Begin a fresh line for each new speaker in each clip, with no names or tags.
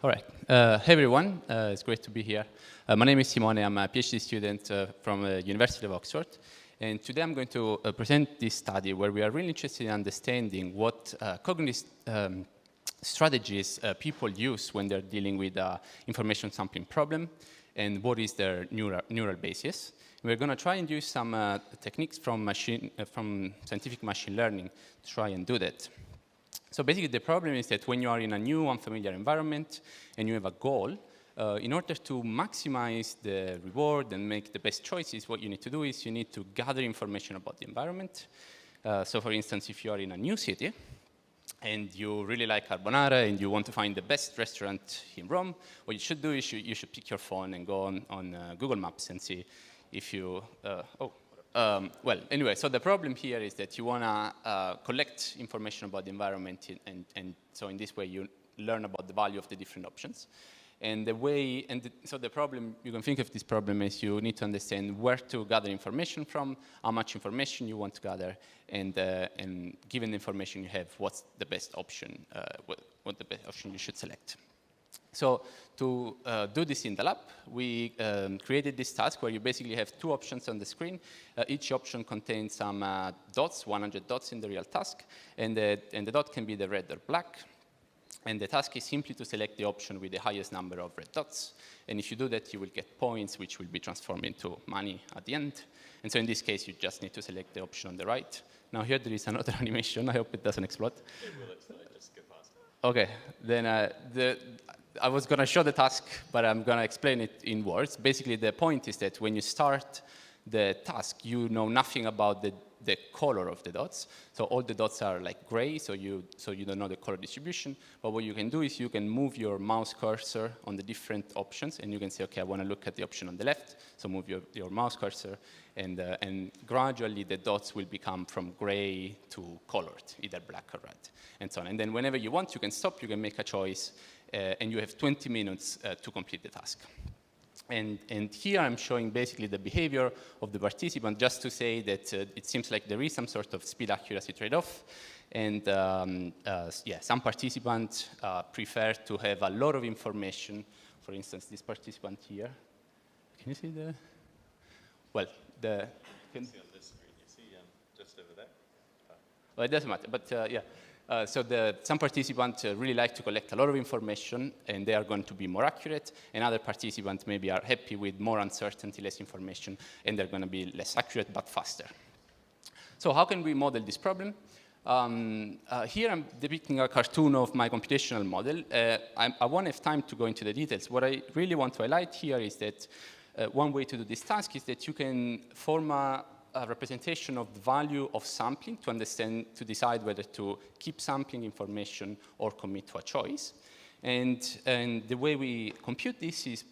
All right. Hey, everyone. It's great to be here. My name is Simone. I'm a PhD student from the University of Oxford. And today I'm going to present this study where we are really interested in understanding what cognitive strategies people use when they're dealing with information sampling problem and what is their neural basis. We're going to try and use some techniques from scientific machine learning to try and do that. So basically, the problem is that when you are in a new, unfamiliar environment and you have a goal, in order to maximize the reward and make the best choices, what you need to do is you need to gather information about the environment. So for instance, if you are in a new city and you really like carbonara and you want to find the best restaurant in Rome, what you should do is you should pick your phone and go on Google Maps and see if you, well, anyway, so the problem here is that you want to collect information about the environment, and so in this way you learn about the value of the different options. And so the problem, you can think of this problem as you need to understand where to gather information from, how much information you want to gather, and given the information you have, what's the best option, what the best option you should select. So to do this in the lab, we created this task where you basically have two options on the screen. Each option contains some dots, 100 dots in the real task, and the dot can be the red or black. And the task is simply to select the option with the highest number of red dots. And if you do that, you will get points, which will be transformed into money at the end. And so in this case, you just need to select the option on the right. Now here there is another animation. I hope it doesn't explode.
It will explode, just skip past it.
OK, then I was going to show the task, but I'm going to explain it in words. Basically, the point is that when you start the task, you know nothing about the color of the dots. So all the dots are like gray, so you don't know the color distribution. But what you can do is you can move your mouse cursor on the different options, and you can say, OK, I want to look at the option on the left. So move your mouse cursor, and gradually the dots will become from gray to colored, either black or red, and so on. And then whenever you want, you can stop, you can make a choice, and you have 20 minutes to complete the task. And here I'm showing basically the behavior of the participant, just to say that it seems like there is some sort of speed accuracy trade-off. And yeah, some participants prefer to have a lot of information. For instance, this participant here. Can you see the? Well, the.
You can see on this screen. You see just over there.
Well, it doesn't matter, but yeah. So some participants really like to collect a lot of information, and they are going to be more accurate, and other participants maybe are happy with more uncertainty, less information, and they're going to be less accurate but faster. So how can we model this problem? Here I'm depicting a cartoon of my computational model. I won't have time to go into the details. What I really want to highlight here is that one way to do this task is that you can form a representation of the value of sampling to decide whether to keep sampling information or commit to a choice. And the way we compute this is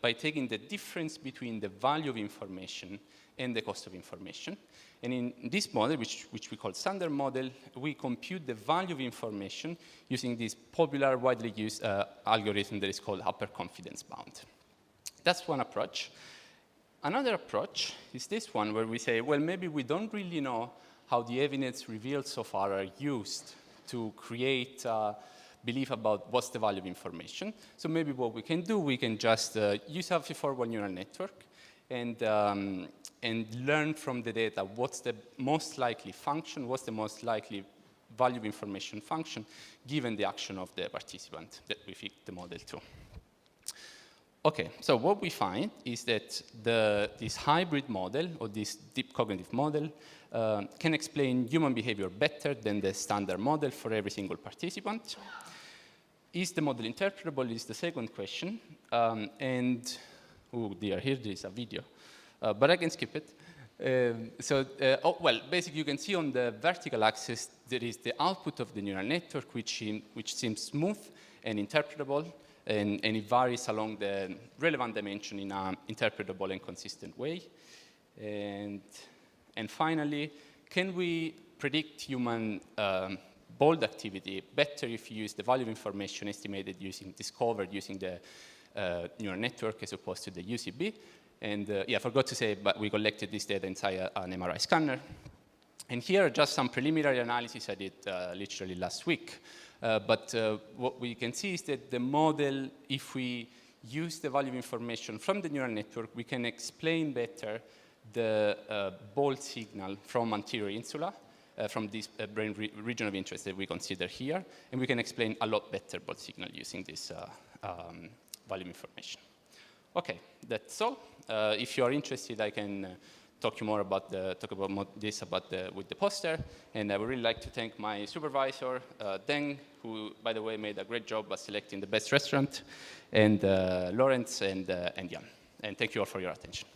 by taking the difference between the value of information and the cost of information. And in this model, which we call standard model, we compute the value of information using this popular, widely used algorithm that is called upper confidence bound. That's one approach. Another approach is this one, where we say, well, maybe we don't really know how the evidence revealed so far are used to create belief about what's the value of information. So maybe what we can do, we can just use a feed-forward neural network and learn from the data what's the most likely function, what's the most likely value of information function, given the action of the participant that we fit the model to. OK, so what we find is that this hybrid model, or this deep cognitive model, can explain human behavior better than the standard model for every single participant. Is the model interpretable is the second question. And, oh dear, here there is a video. But I can skip it. Well, basically, you can see on the vertical axis, there is the output of the neural network, which seems smooth and interpretable. And it varies along the relevant dimension in an interpretable and consistent way. And finally, can we predict human bold activity better if you use the value of information discovered using the neural network as opposed to the UCB? And yeah, I forgot to say, but we collected this data inside an MRI scanner. And here are just some preliminary analysis I did literally last week. But what we can see is that the model, if we use the value of information from the neural network, we can explain better the Bolt signal from anterior insula, from this brain region of interest that we consider here, and we can explain a lot better Bolt signal using this value of information. Okay, that's all. If you are interested, I can talk you more about with the poster, and I would really like to thank my supervisor, Deng, who, by the way, made a great job at selecting the best restaurant, and Lawrence and Jan. And thank you all for your attention.